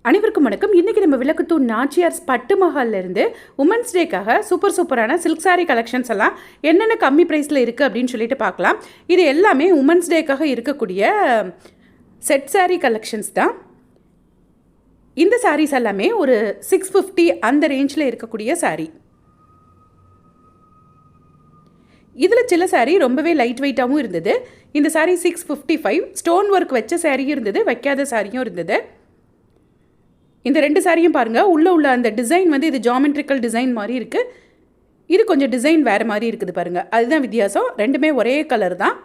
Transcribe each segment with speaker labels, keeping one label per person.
Speaker 1: அனைவருக்கும் வணக்கம். இன்றைக்கி நம்ம விளக்குத்தூர் நாச்சியார்ஸ் பட்டு மஹால்லேருந்து உமன்ஸ் டேக்காக சூப்பரான சில்க் சாரீ கலெக்ஷன்ஸ் எல்லாம் என்னென்ன கம்மி ப்ரைஸில் இருக்குது அப்படின்னு சொல்லிட்டு பார்க்கலாம். இது எல்லாமே உமன்ஸ் டேக்காக இருக்கக்கூடிய செட் சாரீ கலெக்ஷன்ஸ் தான். இந்த சாரீஸ் எல்லாமே ஒரு 650 அந்த ரேஞ்சில் இருக்கக்கூடிய சாரீ. இதில் சில சாரீ ரொம்பவே லைட் வெயிட்டாகவும் இருந்தது. இந்த சாரீ 655 ஸ்டோன் ஒர்க் வச்ச சாரியும் இருந்தது, வைக்காத சாரியும் இருந்தது. இந்த ரெண்டு சாரியும் பாருங்கள், உள்ள அந்த டிசைன் வந்து இது ஜாமெட்ரிக்கல் டிசைன் மாதிரி இருக்குது. இது கொஞ்சம் டிசைன் வேறு மாதிரி இருக்குது பாருங்கள், அதுதான் வித்தியாசம். ரெண்டுமே ஒரே கலர் தான்.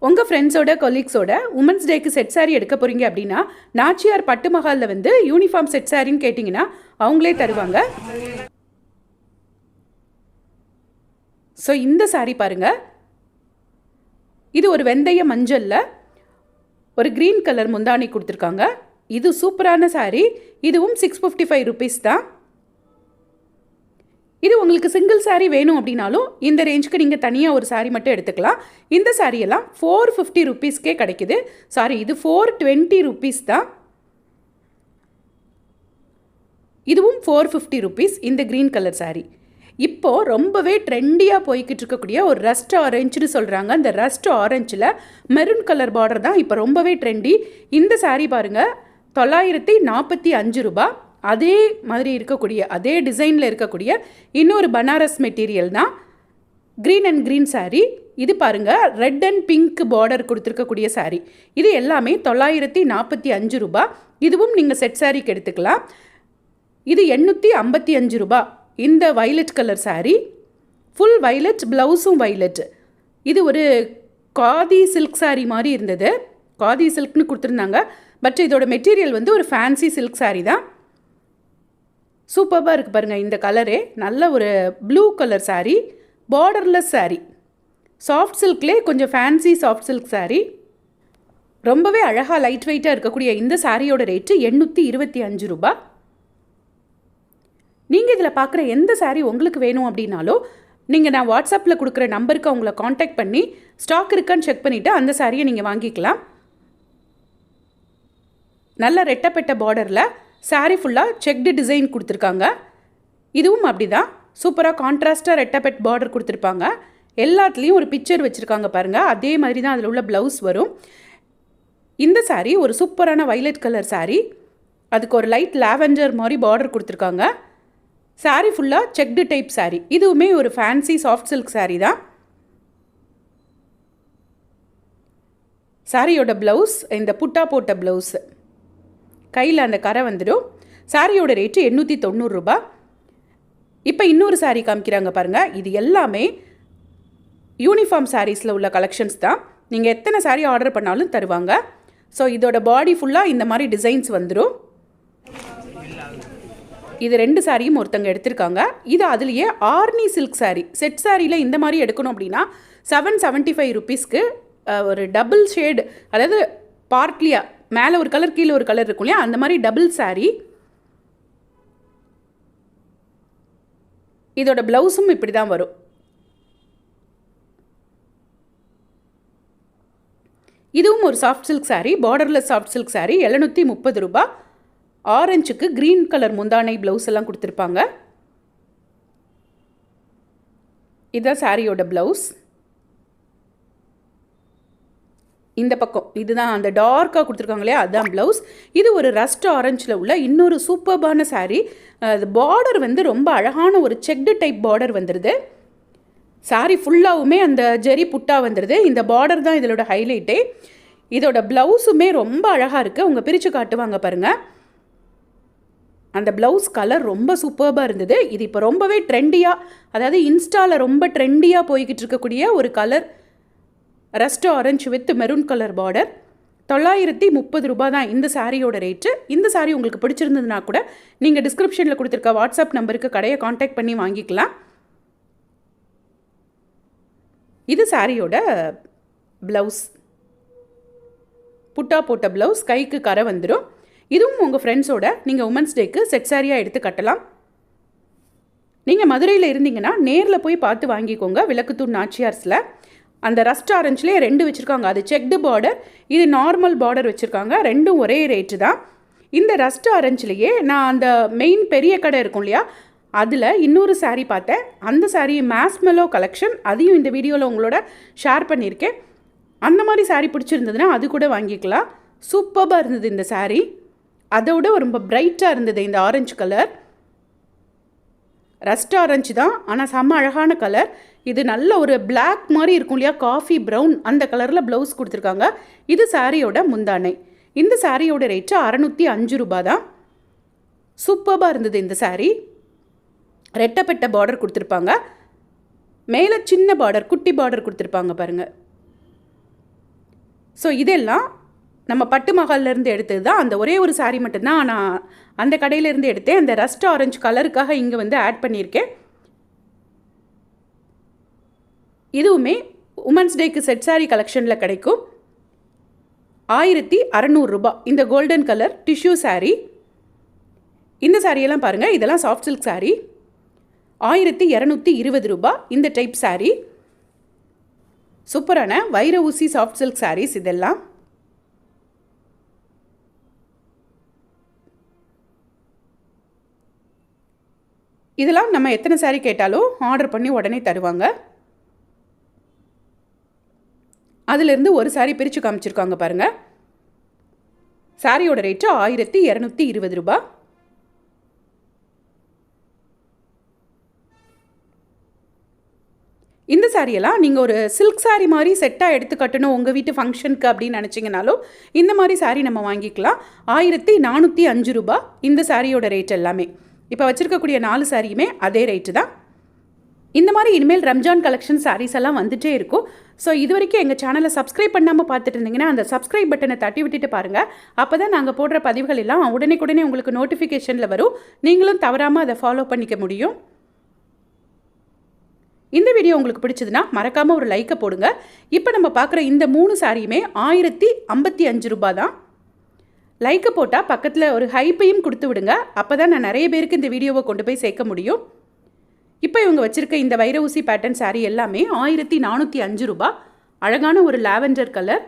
Speaker 1: உங்கள் ஃப்ரெண்ட்ஸோட கொலீக்ஸோட உமன்ஸ் டேக்கு செட் சாரீ எடுக்க போகிறீங்க அப்படின்னா நாச்சியார் பட்டு மஹாலில் வந்து யூனிஃபார்ம் செட் சாரின்னு கேட்டிங்கன்னா அவங்களே தருவாங்க. ஸோ இந்த சாரீ பாருங்கள், இது ஒரு வெந்தய மஞ்சளில் ஒரு க்ரீன் கலர் முந்தானி கொடுத்துருக்காங்க. இது சூப்பரான சாரீ. இதுவும் 655 ருபீஸ் தான். இது உங்களுக்கு சிங்கிள் சாரீ வேணும் அப்படின்னாலும் இந்த ரேஞ்சுக்கு நீங்கள் தனியாக ஒரு சாரீ மட்டும் எடுத்துக்கலாம். இந்த சாரியெல்லாம் 450 ருபீஸ்க்கே கிடைக்குது. சாரி, இது 420 ருபீஸ் தான். இதுவும் 450 ருபீஸ். இந்த க்ரீன் கலர் சாரீ இப்போது ரொம்பவே ட்ரெண்டியாக போய்கிட்டு இருக்கக்கூடிய ஒரு ரஸ்ட் ஆரஞ்சுன்னு சொல்கிறாங்க. அந்த ரஸ்ட் ஆரஞ்சில் மெரூன் கலர் பார்டர் தான் இப்போ ரொம்பவே ட்ரெண்டி. இந்த சாரீ பாருங்கள், 945 ரூபா. அதே மாதிரி இருக்கக்கூடிய அதே டிசைனில் இருக்கக்கூடிய இன்னொரு பனாரஸ் மெட்டீரியல் தான். Green and green sari. இது பாருங்கள், ரெட் அண்ட் பிங்க் பார்டர் கொடுத்துருக்கக்கூடிய சாரீ. இது எல்லாமே 945 ரூபா. இதுவும் நீங்கள் செட் சாரீக்கு எடுத்துக்கலாம். இது 855 ரூபா. இந்த violet colour sari full violet, ப்ளவுஸும் வைலட். இது ஒரு காதி சில்க் சாரீ மாதிரி இருந்தது. காதி சில்க்னு கொடுத்துருந்தாங்க. பட் இதோட மெட்டீரியல் வந்து ஒரு ஃபேன்சி சில்க் சாரீ தான். சூப்பராக இருக்குது பாருங்கள். இந்த கலரே நல்ல ஒரு blue colour sari, borderless sari. Soft சில்க்லே கொஞ்சம் ஃபேன்சி சாஃப்ட் சில்க் சாரீ. ரொம்பவே அழகாக லைட் வெயிட்டாக இருக்கக்கூடிய இந்த சாரியோட ரேட்டு 825 ரூபா. நீங்கள் இதில் பார்க்குற எந்த சாரீ உங்களுக்கு வேணும் அப்படின்னாலும் நீங்கள் நான் வாட்ஸ்அப்பில் கொடுக்குற நம்பருக்கு அவங்கள காண்டாக்ட் பண்ணி ஸ்டாக் இருக்கான்னு செக் பண்ணிவிட்டு அந்த சாரியை நீங்கள் வாங்கிக்கலாம். நல்ல ரெட்டப்பட்ட பார்டரில் சாரீ ஃபுல்லாக செக்டு டிசைன் கொடுத்துருக்காங்க. இதுவும் அப்படி தான் சூப்பராக கான்ட்ராஸ்ட்டாக ரெட்டப்பெட் பார்டர் கொடுத்துருப்பாங்க. எல்லாத்துலேயும் ஒரு பிக்சர் வச்சுருக்காங்க பாருங்கள். அதே மாதிரி தான் அதில் உள்ள ப்ளவுஸ் வரும். இந்த சாரீ ஒரு சூப்பரான வைலட் கலர் சாரீ. அதுக்கு ஒரு லைட் லாவெண்டர் மாதிரி பார்டர் கொடுத்துருக்காங்க. சாரீ ஃபுல்லாக செக்டு டைப் சாரீ. இதுவுமே ஒரு ஃபேன்சி சாஃப்ட் சில்க் சாரீ தான். சாரியோட ப்ளவுஸ் இந்த புட்டா போட்ட ப்ளவுஸு, கையில் அந்த கரை வந்துடும். சாரியோட ரேட்டு 890 ரூபா. இப்போ இன்னொரு சாரீ காமிக்கிறாங்க பாருங்கள். இது எல்லாமே யூனிஃபார்ம் சாரீஸில் உள்ள கலெக்ஷன்ஸ் தான். நீங்கள் எத்தனை சாரீ ஆர்டர் பண்ணாலும் தருவாங்க. ஸோ இதோட பாடி ஃபுல்லாக இந்த மாதிரி டிசைன்ஸ் வந்துடும். இது ரெண்டு சாரியும் ஒருத்தங்க எடுத்திருக்காங்க. இது அதுலேயே ஆர்னி சில்க் சாரீ. செட் சாரியில் இந்த மாதிரி எடுக்கணும் அப்படின்னா 775 ருபீஸ்க்கு ஒரு டபுள் ஷேடு, அதாவது பார்ட்லியாக மேலே ஒரு கலர் கீழே ஒரு கலர் இருக்கும் இல்லையா, அந்த மாதிரி டபுள் சாரீ. இதோட ப்ளவுஸும் இப்படி தான் வரும். இதுவும் ஒரு soft silk sari, borderless soft silk sari. 730 ரூபா. ஆரஞ்சுக்கு க்ரீன் கலர் முந்தானை ப்ளவுஸ் எல்லாம் கொடுத்துருப்பாங்க. இதுதான் சாரியோட ப்ளவுஸ். இந்த பக்கம் இதுதான் அந்த டார்க்காக கொடுத்துருக்காங்க இல்லையா, அதுதான் ப்ளவுஸ். இது ஒரு ரஸ்ட் ஆரஞ்சில் உள்ள இன்னொரு சூப்பர்பான சாரீ. அது பார்டர் வந்து ரொம்ப அழகான ஒரு செக்டு டைப் பார்டர் வந்துடுது. சாரீ ஃபுல்லாகவுமே அந்த ஜெரி புட்டா வந்துடுது. இந்த பார்டர் தான் இதோட ஹைலைட்டே. இதோட ப்ளவுஸுமே ரொம்ப அழகாக இருக்குது. அவங்க பிரித்து காட்டுவாங்க பாருங்கள். அந்த ப்ளவுஸ் கலர் ரொம்ப சூப்பர்பாக இருந்தது. இது இப்போ ரொம்பவே ட்ரெண்டியாக, அதாவது இன்ஸ்டாவில் ரொம்ப ட்ரெண்டியாக போய்கிட்டு இருக்கக்கூடிய ஒரு colour, rust orange with maroon colour border. 930 ரூபா தான் இந்த சாரியோட ரேட்டு. இந்த சாரீ உங்களுக்கு பிடிச்சிருந்ததுனா கூட நீங்கள் டிஸ்கிரிப்ஷனில் கொடுத்துருக்க வாட்ஸ்அப் நம்பருக்கு கடையை காண்டாக்ட் பண்ணி வாங்கிக்கலாம். இது சாரியோட ப்ளவுஸ், புட்டா போட்ட ப்ளவுஸ், கைக்கு கரை வந்துடும். இதுவும் உங்கள் ஃப்ரெண்ட்ஸோட நீங்கள் உமன்ஸ் டேக்கு செட் சாரியாக எடுத்து கட்டலாம். நீங்கள் மதுரையில் இருந்தீங்கன்னா நேரில் போய் பார்த்து வாங்கிக்கோங்க. விளக்குத்தூர் நாச்சியார்ஸில் அந்த ரஸ்ட் ஆரஞ்சிலே ரெண்டு வச்சுருக்காங்க. அது செக்டு பார்டர், இது நார்மல் பார்டர் வச்சுருக்காங்க. ரெண்டும் ஒரே ரேட்டு தான். இந்த ரஸ்ட் ஆரஞ்சிலேயே நான் அந்த மெயின் பெரிய கடை இருக்கும் இல்லையா, அதில் இன்னொரு சாரீ பார்த்தேன். அந்த சாரீ மேஸ்மெலோ கலெக்ஷன், அதையும் இந்த வீடியோவில் உங்களோட ஷேர் பண்ணியிருக்கேன். அந்த மாதிரி சாரீ பிடிச்சிருந்ததுன்னா அது கூட வாங்கிக்கலாம். சூப்பராக இருந்தது இந்த சாரீ. அதோட ரொம்ப பிரைட்டாக இருந்தது இந்த ஆரஞ்சு கலர். ரஸ்ட் ஆரஞ்சு தான், ஆனால் செம்ம அழகான கலர். இது நல்ல ஒரு பிளாக் மாதிரி இருக்கும் இல்லையா, காஃபி ப்ரௌன், அந்த கலரில் ப்ளவுஸ் கொடுத்துருக்காங்க. இது சாரியோட முந்தானை. இந்த சாரியோட ரேட்டு 605 ரூபா தான். சூப்பராக இருந்தது இந்த சாரீ. ரெட்டப்பட்ட பார்டர் கொடுத்துருப்பாங்க, மேலே சின்ன பார்டர், குட்டி பார்டர் கொடுத்துருப்பாங்க பாருங்கள். ஸோ இதெல்லாம் நம்ம பட்டு மஹால்லேருந்து எடுத்தது தான். அந்த ஒரே ஒரு சாரீ மட்டும்தான் நான் அந்த கடையிலேருந்து எடுத்தேன். அந்த ரஸ்ட் ஆரஞ்சு கலருக்காக இங்கே வந்து ஆட் பண்ணியிருக்கேன். இதுவுமே உமன்ஸ் டேக்கு செட் சாரீ கலெக்ஷனில் கிடைக்கும். 1600 ரூபா இந்த கோல்டன் கலர் டிஷ்யூ சாரீ. இந்த சாரியெல்லாம் பாருங்கள், இதெல்லாம் சாஃப்ட் சில்க் சாரீ. 1220 ரூபா இந்த டைப் சாரீ. சூப்பரான வைர ஊசி சாஃப்ட் சில்க் சாரீஸ் இதெல்லாம். இதெல்லாம் நம்ம எத்தனை சாரீ கேட்டாலும் ஆர்டர் பண்ணி உடனே தருவாங்க. அதிலிருந்து ஒரு சாரீ பிரித்து காமிச்சிருக்காங்க பாருங்கள். சாரியோட ரேட்டு 1220 ரூபா. இந்த சாரியெல்லாம் நீங்கள் ஒரு சில்க் சாரீ மாதிரி செட்டாக எடுத்து கட்டணும் உங்கள் வீட்டு ஃபங்க்ஷனுக்கு அப்படின்னு நினச்சிங்கனாலும் இந்த மாதிரி சாரீ நம்ம வாங்கிக்கலாம். 1405 ரூபா இந்த சாரியோட ரேட் எல்லாமே. இப்போ வச்சுருக்கக்கூடிய 4 சாரியுமே அதே ரேட்டு தான். இந்த மாதிரி இனிமேல் ரம்ஜான் கலெக்ஷன் சாரீஸ் எல்லாம் வந்துகிட்டே இருக்கும். ஸோ இது வரைக்கும் எங்கள் சேனலை சப்ஸ்கிரைப் பண்ணாமல் பார்த்துட்டு இருந்தீங்கன்னா அந்த சப்ஸ்கிரைப் பட்டனை தட்டி விட்டுட்டு பாருங்கள். அப்போ தான் நாங்கள் போடுற பதிவுகள் எல்லாம் உடனே உங்களுக்கு நோட்டிஃபிகேஷனில் வரும். நீங்களும் தவறாமல் அதை ஃபாலோ பண்ணிக்க முடியும். இந்த வீடியோ உங்களுக்கு பிடிச்சதுன்னா மறக்காமல் ஒரு லைக்கை போடுங்க. இப்போ நம்ம பார்க்குற இந்த 3 சாரியுமே 1055 ரூபா தான். லைக்கை போட்டால் பக்கத்தில் ஒரு ஹைப்பையும் கொடுத்து விடுங்க. அப்போ தான் நான் நிறைய பேருக்கு இந்த வீடியோவை கொண்டு போய் சேர்க்க முடியும். இப்போ இவங்க வச்சுருக்க இந்த வைர ஊசி பேட்டர்ன் சாரீ எல்லாமே 1405 ரூபா. அழகான ஒரு லாவெண்டர் கலர்.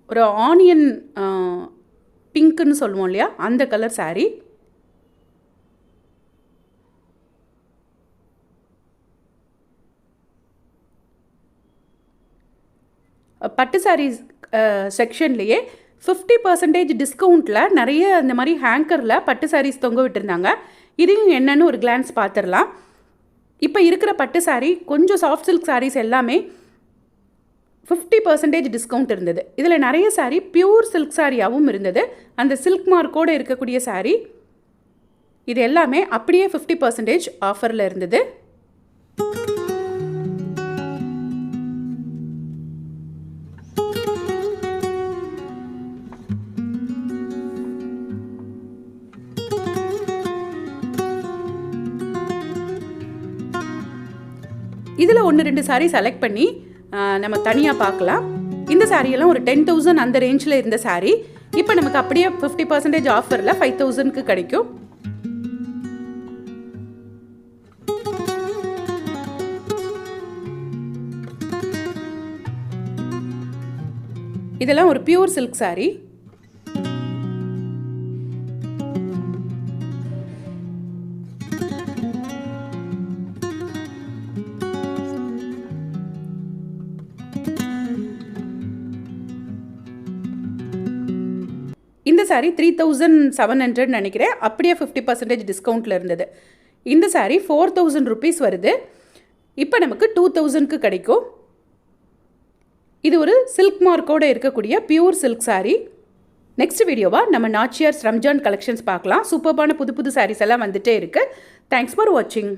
Speaker 1: ஒரு ஆனியன் பிங்க்குன்னு சொல்லுவோம் இல்லையா, அந்த கலர் சாரீ. பட்டு சாரீஸ் செக்ஷன்லேயே 50% டிஸ்கவுண்ட்டில் நிறைய இந்த மாதிரி ஹேங்கரில் பட்டு சாரீஸ் தொங்க விட்டுருந்தாங்க. இதையும் என்னன்னு ஒரு கிளான்ஸ் பார்த்துடலாம். இப்போ இருக்கிற பட்டு சாரீ கொஞ்சம் சாஃப்ட் சில்க் சாரீஸ் எல்லாமே 50% டிஸ்கவுண்ட் இருந்தது. இதில் நிறைய சாரீ பியூர் சில்க் சாரியாகவும் இருந்தது. அந்த சில்க் மார்க்கோடு இருக்கக்கூடிய சாரீ இது எல்லாமே அப்படியே 50% ஆஃபரில் இருந்தது. இதில் 1-2 சாரீ செலக்ட் பண்ணி நம்ம தனியாக பார்க்கலாம். இந்த சாரியெல்லாம் ஒரு 10,000 அந்த ரேஞ்சில் இருந்த சாரீ இப்போ நமக்கு அப்படியே 50% ஆஃபரில் 5,000க்கு கிடைக்கும். இதெல்லாம் ஒரு பியூர் சில்க் சாரீ. இந்த சாரீ 3,700 நினைக்கிறேன், அப்படியே 50% டிஸ்கவுண்ட்டில் இருந்தது. இந்த சாரீ 4,000 ருபீஸ் வருது. இப்போ நமக்கு 2,000க்கு கிடைக்கும். இது ஒரு சில்க் மார்க்கோடு இருக்கக்கூடிய பியூர் சில்க் சாரீ. நெக்ஸ்ட் வீடியோவாக நம்ம நாச்சியார்ஸ் ரம்ஜான் கலெக்ஷன்ஸ் பார்க்கலாம். சூப்பர்பான புது சாரீஸ் எல்லாம் வந்துட்டே இருக்குது. தேங்க்ஸ் ஃபார் வாட்சிங்.